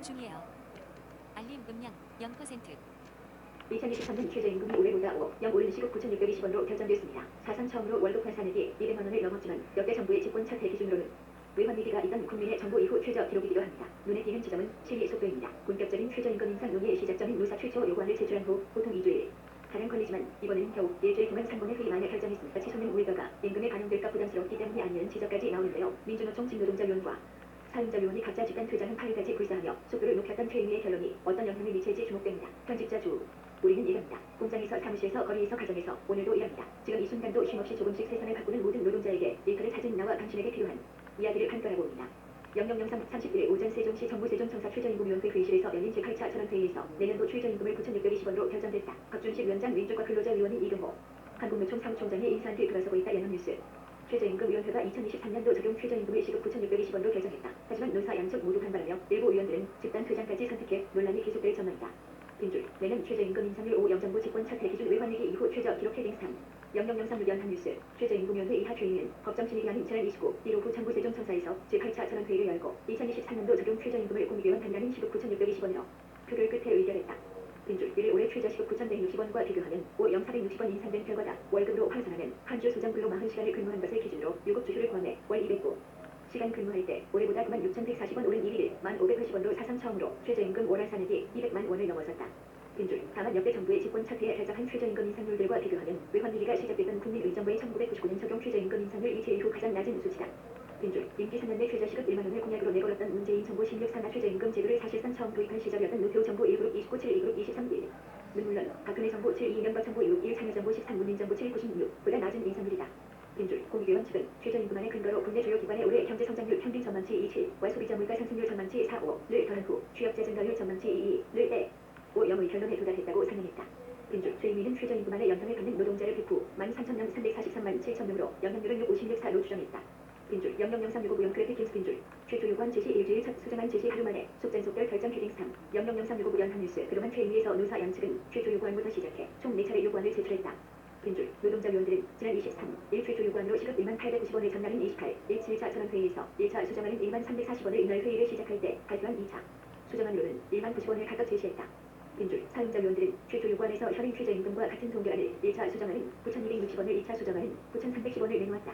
중이에요. 알림 음량 0%. 2023년 최저임금이 올해보다 5영 오른 시급 9,620원으로 결정됐습니다. 사상 처음으로 월급 환산액이 200만 원을 넘었지만 역대 정부의 집권 차트 기준으로는 외환위기가 있던 국민의 정부 이후 최저 기록이기도 합니다. 눈에 띄는 지점은 심의 속도입니다. 본격적인 최저임금 인상 논의의 시작점인 노사 최초 요구안을 제출한 후 보통 2주일. 다른 권리지만 이번에는 겨우 일주일 동안 상bon의 회의 만에 결정했습니다. 치솟는 물가가 임금에 반영될까 부담스럽기 때문이 아니냐는 지적까지 나오는데요. 민주노총 직노동자위원과 사용자위원이 각자 집단 퇴장한 8일까지 불사하며 속도를 높였던 최임의 결론이 어떤 영향을 미칠지 주목됩니다. 편집자 주 우리는 일합니다. 공장에서 사무실에서 거리에서 가정에서 오늘도 일합니다. 지금 이 순간도 쉼없이 조금씩 세상을 바꾸는 모든 노동자에게 일터를 찾은 나와 당신에게 필요한 이야기를 한 거라고 봅니다. 영영영상 31일 오전 세종시 정부 세종청사 최저임금위원회 회의실에서 열린 제8차 전원회의에서 내년도 최저임금을 9,620원으로 결정됐다. 박준식 위원장 왼쪽과 근로자위원인 이경호 한국노총 사무총장의 인사한 뒤 돌아서고 있다. 연합뉴스 최저임금위원회가 2023년도 적용 최저임금을 시급 9,620원으로 결정했다. 하지만 노사 양측 모두 반발하며 일부 의원들은 집단 퇴장까지 선택해 논란이 계속될 전망이다. 빈줄 내년 최저임금 인상률 5 영정부 집권 차트 기준 외환위기 이후 최저 기록 헤딩 3 영영영상 연합뉴스 최저임금위원회 이하 최임은 법정심의기한인 지난 29일 오후 정부 세종청사에서 제8차 전원회의를 열고 2023년도 적용 최저임금을 공익위원 단량인 시급 9,620원으로 표결 끝에 의결했다. 빈줄 이를 올해 최저 시급 9,160원과 비교하면 5 영 460원 인상된 결과다. 월급으로 환산하면 한 주 수정 근로 40시간을 근무한 것을 기준으로 6급 주휴를 포함해 월 209. 시간 근무할 때 올해보다 96,140원 오른 1일 1,580원으로 사상 처음으로 최저임금 월환산액이 200만 원을 넘어섰다. 빈줄 다만 역대 정부의 집권 차트에 결정한 최저임금 인상률들과 비교하면 외환위기가 시작됐던 국민의정부의 1999년 적용 최저임금 인상률 이체 이후 가장 낮은 수치다. 빈줄 임기 3년 내 최저시급 1만 원을 공약으로 내걸었던 문재인 정부 16 상하 최저임금 제도를 사실상 처음 도입한 시절이었던 노태우 정부 1그룹 29, 7, 2그룹 23, 1. 물론 박근혜 정부 7, 이명박 정부 6, 1, 참여정부 13, 문민 정부 7, 96보다 낮은 인상률이다. 빈줄 공익위원 측은 최저임금안의 근거로 국내 주요 기관의 올해 경제성장률 평균 전망치 2.7와 소비자 물가 상승률 전망치 4.5를 더한 후 취업자 증가율 전망치 2.2를 빼 5.0의 결론에 도달했다고 설명했다. 빈줄 최임위는 최저임금안의 연장을 받는 노동자를 비프 13,000명 343만 7천명으로 영향률은 6.56.4로 추정했다. 빈줄 영영영상 요구 부연 그래픽 빈줄 최초 요구안 제시 일주일 첫 수정안 제시 하루 만에 속전속결 결정 헤딩 3 영영영상 요구 부연 한뉴스 그동안 최임위에서 노사 양측은 최초 요구안부터 시작해 총 4차례 요구안을 제출했다. 빈줄 노동자위원들은 지난 23일 최초 요구안으로 시급 1890원을 전날인 28일 7차 전원회의에서 1차 수정안은 1340원을 이날 회의를 시작할 때 발표한 2차 수정안으로는 1090원을 각각 제시했다. 빈줄 사용자위원들은 최초 요구안에서 현행 최저임금과 같은 동결안을 1차 수정안은 9,260원을 2차 수정안은 9,310원을 내놓았다.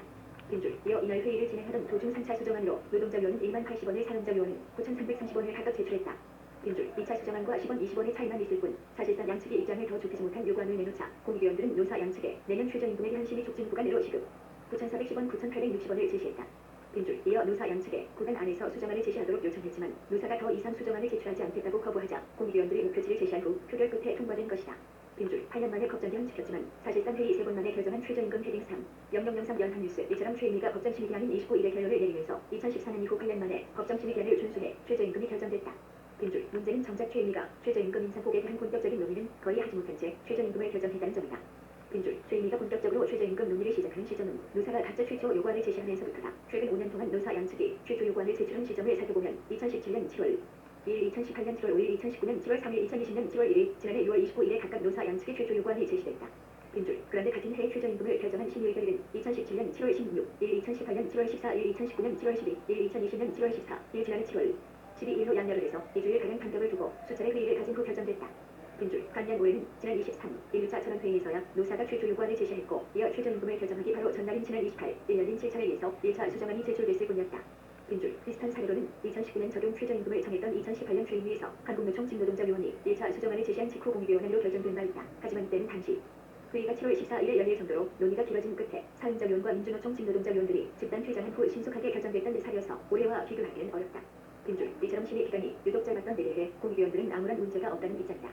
빈줄 이어 이날 회의를 진행하던 도중 3차 수정안으로 노동자위원은 1080원을 사용자위원은 9,330원을 각각 제출했다. 빈줄 2차 수정안과 10원 20원의 차이만 있을 뿐 사실상 양측의 입장을 더 좁히지 못한 요구안을 내놓자 공익위원들은 노사 양측에 내년 최저임금에 대한 심의 촉진 구간으로 시급 9,410원 9,860원을 제시했다. 빈줄 이어 노사 양측에 구간 안에서 수정안을 제시하도록 요청했지만 노사가 더 이상 수정안을 제출하지 않겠다고 거부하자 공익위원들이 목표치를 제시한 후 표결 끝에 통과된 것이다. 빈줄 8년 만에 법정대응 지켰지만 사실상 회의 3번 만에 결정한 최저임금 헤딩 3 영영영상 연합뉴스 이처럼 최임위가 법정심의기한인 29일에 결론을 내리면서 2014년 이후 8년 만에 법정심의기한을 준수해 최저임금이 결정됐다. 빈줄 문제는 정작 최임위가 최저임금 인상폭에 대한 본격적인 논의는 거의 하지 못한 채 최저임금을 결정했다는 점이다. 빈줄 최임위가 본격적으로 최저임금 논의를 시작하는 시점은 노사가 각자 최초 요구안을 제시하면서부터다. 최근 5년 동안 노사 양측이 최초 요구안을 제출한 시점을 살펴보면 2017년 7월 2일, 2018년 7월 5일, 2019년 7월 3일, 2020년 7월 1일, 지난해 6월 29일에 각각 노사 양측의 최초 요구안이 제시됐다. 빈줄 그런데 같은 해에 최저임금을 결정한 심의의결일은 2017년 7월 16일, 2018년 7월 14일, 2019년 7월 12일, 2020년 7월 14일, 지난해 7월 12일로 양려를 해서 2주일가량 간격을 두고 수차례 회의를 가진 후 결정됐다. 빈줄 관련 올해는 지난 23일 1차 전원회의에서야 노사가 최초 요구안을 제시했고 이어 최저임금을 결정하기 바로 전날인 지난 28일 1년인 7차회의에서 1차 수정안이 제출됐을 뿐이었다. 빈줄 비슷한 사례로는 2019년 적용 최저임금을 정했던 2018년 최임위에서 한국노총 직노동자위원회 1차 수정안을 제시한 직후 공익위원회로 결정된 바 있다. 하지만 이때는 당시 회의가 7월 14일에 열릴 정도로 논의가 길어진 끝에 사용자위원과 민주노총 직노동자위원들이 집단 퇴장한 후 신속하게 결정됐던 사례여서 올해와 비교하기는 어렵다. 빈줄 이처럼 심의 기간이 유독 짧았던 내일에 공익위원들은 아무런 문제가 없다는 입장이다.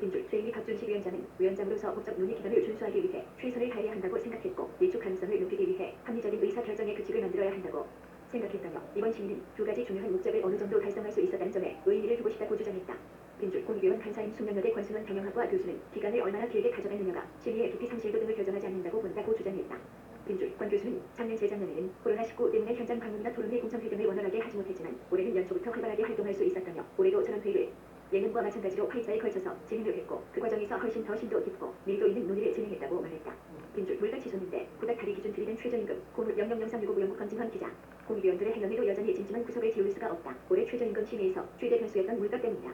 빈줄 최임위 박준식 위원장은 위원장으로서 법적 논의 기간을 준수하기 위해 최선을 다해야 한다고 생각했고 예측 가능성을 높이기 위해 합리적인 의사결정의 규칙을 만들어야 한다고 생각했다며 이번 심의는 두 가지 중요한 목적을 어느 정도 달성할 수 있었다는 점에 의미를 두고 싶다고 주장했다. 빈줄 공익위원 간사인 숙명여대 권순원 경영학과 교수는 기간을 얼마나 길게 가져갔느냐가 심의의 깊이 상실도 등을 결정하지 않는다고 본다고 주장했다. 빈줄 권 교수는 작년 재작년에는 코로나19 때문에 현장 방문이나 토론 및 공청회 등을 원활하게 하지 못했지만 올해는 연초부터 활발하게 활동할 수 있었다며 올해도 전원회의를 예년과 마찬가지로 8자에 걸쳐서 진행을 했고 그 과정에서 훨씬 더 심도 깊고 밀도 있는 논의를 진행했다고 말했다. 빈줄 물가 치솟는데 구닥다리 기준 들이댄 최저임금 고물 000365 검진환 기자. 공익위원들의 행연에도 여전히 찜찜한 구석을 지울 수가 없다. 올해 최저임금 심의에서 최대 변수였던 물가 때문이다.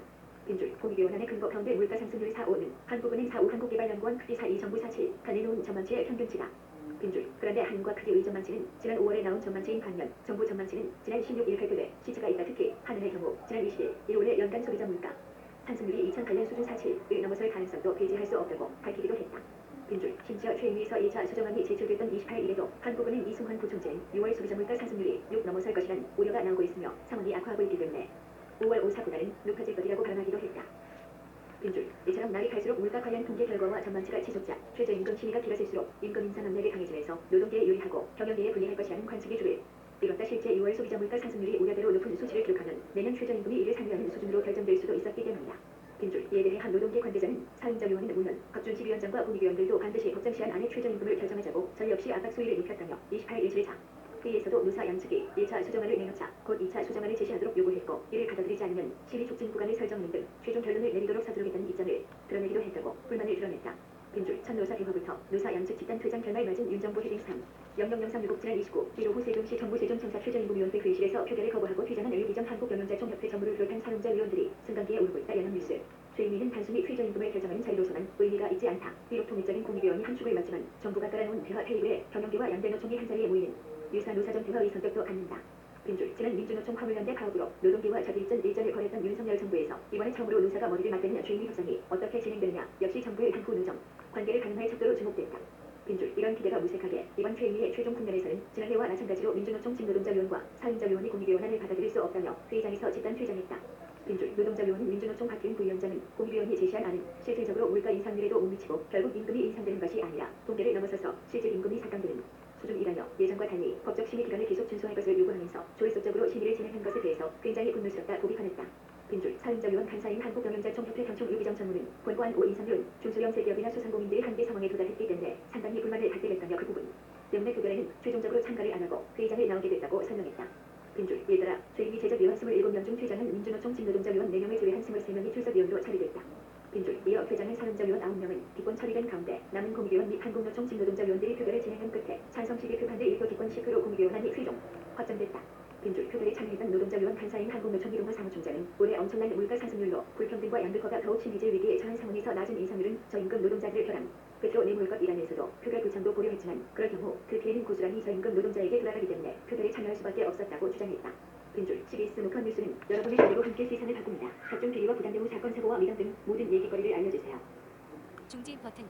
빈줄 공익위원안의 근거 가운데 물가 상승률 4.5는 한국은행 4.5 한국개발연구원 크기 4.2 정부 4.7 가 내놓은 전망치의 평균치다. 빈줄 그런데 한과 크기의 전망치는 지난 5월에 나온 전망치인 반면 정부 전망치는 지난 16일 발표돼 시차가 있다. 특히 한은의 경우 지난 20일 1월의 연간 소비자 물가 상승률이 2008년 수준 4.7을 넘어설 가능성도 배제할 수 없다고 밝히기도 했다. 빈줄 심지어 최임위에서 1차 수정안이 제출됐던 28일에도 한국은행 이승환 부총재는 6월 소비자 물가 상승률이 6 넘어설 것이란 우려가 나오고 있으며 상황이 악화하고 있기 때문에 5월 5사보다는 높아질 것이라고 발언하기도 했다. 빈줄 이처럼 날이 갈수록 물가 관련 통계 결과와 전망치가 치솟자 최저임금 심의가 길어질수록 임금 인상 압력이 강해지면서 노동계에 유리하고 경영계에 불리할 것이라는 관측이 주를 이뤘다. 실제 6월 소비자 물가 상승률이 우려대로 높은 수치를 기록하면 내년 최저임금이 이를 상회하는 수준으로 결정될 수도 있었기 때문이다. 빈줄 이에 대해 한 노동계 관계자는 사임자위원회는 물론 박준치 위원장과 공익위원들도 반드시 법정 시한 안에 최저임금을 결정하자고 저희 역시 압박 수위를 높였다며 28일 7차 회의에서도 노사 양측이 1차 수정안을 내놓자 곧 2차 수정안을 제시하도록 요구했고 이를 받아들이지 않으면 심의 촉진 구간을 설정하는 등 최종 결론을 내리도록 서두르겠다는 입장을 드러내기도 했다고 불만을 드러냈다. 빈줄 첫 노사 대화부터 노사 양측 집단 퇴장 결말 맞은 윤정부 헤딩스탐 000367 지난 29 1일 오후 세종시 정부 세종청사 최저임금위원회 회의실에서 표결을 거부하고 퇴장한 의료기정 한국경영자총협회 전무를 비롯한 사용자 위원들이 승강기에 오르고 있다. 연합뉴스 최임위는 단순히 최저임금을 결정하는 자리로서는 의미가 있지 않다. 비록 통일적인 공익위원이 함축을 맞지만 정부가 깔아놓은 대화 테이블에 경영계와 양대노총이 한자리에 모이는 유사 노사전 대화의 성격도 갖는다. 빈줄 지난 민주노총 화물연대 파업으로 노동계와 자기일전 일전을 벌였던 윤석열 정부에서 이번에 처음으로 노사가 머리를 맞대는 최임위 협상이 어떻게 진행되느냐 역시 정부의 한후 누정 관계를 가늠할 척도로 주목됐다. 빈줄 이런 기대가 무색하게 이번 최임위의 최종 국면에서는 지난해와 마찬가지로 민주노총 직노동자위원과 사임자위원이 공익위원안을 받아들일 수 없다며 회의장에서 집단 퇴장했다. 빈줄 노동자위원은 민주노총 박기훈 부위원장은 공익위원이 제시한 안은 실질적으로 물가 인상률에도 못 미치고 결국 임금이 인상되는 것이 아니라 통계를 넘어서서 실질 임금이 삭감되는 수준이라며 예상과 달리 법적 심의 기간을 계속 준수할 것을 요구하면서 조회수적으로 심의를 진행한 것에 대해서 굉장히 분노스럽다 고비판했다. 빈줄 사임자위원 간사인 한국경영자총협회 경총 유기정 전무는 권고안 5 인상률은 중소형 세기업이나 소상공인들이 한계 상황에 도달했기 때문에 상당히 불만을 갖게 됐다며 그 부분 때문에 표결에는 최종적으로 참가를 안 하고 회의장에 나오게 됐다고 설명했다. 빈줄 이에 따라 최임위 제적위원 27명 중 퇴장한 민주노총 직노동자위원 4명을 제외한 23명이 출석위원으로 처리됐다. 빈줄 이어 퇴장한 사용자위원 9명은 기권 처리된 가운데 남은 공익위원 및 한국노총 직노동자위원들이 표결을 진행한 끝에 찬성 12표판대 1표 기권 10표로 공익위원안이 최종 확정됐다. 빈줄 표결에 참여했던 노동자위원 간사인 한국노총 이동호 사무총장은 올해 엄청난 물가 상승률로 불평등과 양극화가 더욱 심해질 위기에 처한 상황에서 낮은 인상률은 저임금 노동자들을 벼랑 끝으로 내몰 것이라면서도 표결 부창도 고려했지만 그럴 경우 그 피해는 고스란히 저임금 노동자에게 돌아가기 때문에 표결에 참여할 수밖에 없었다고 주장했다. 빈줄 CBS 노컷 뉴스는 여러분의 하루로 함께 세상을 바꿉니다. 각종 비리와 부당대우 사건 사고와 미담 등 모든 얘기거리를 알려주세요. 중지 버튼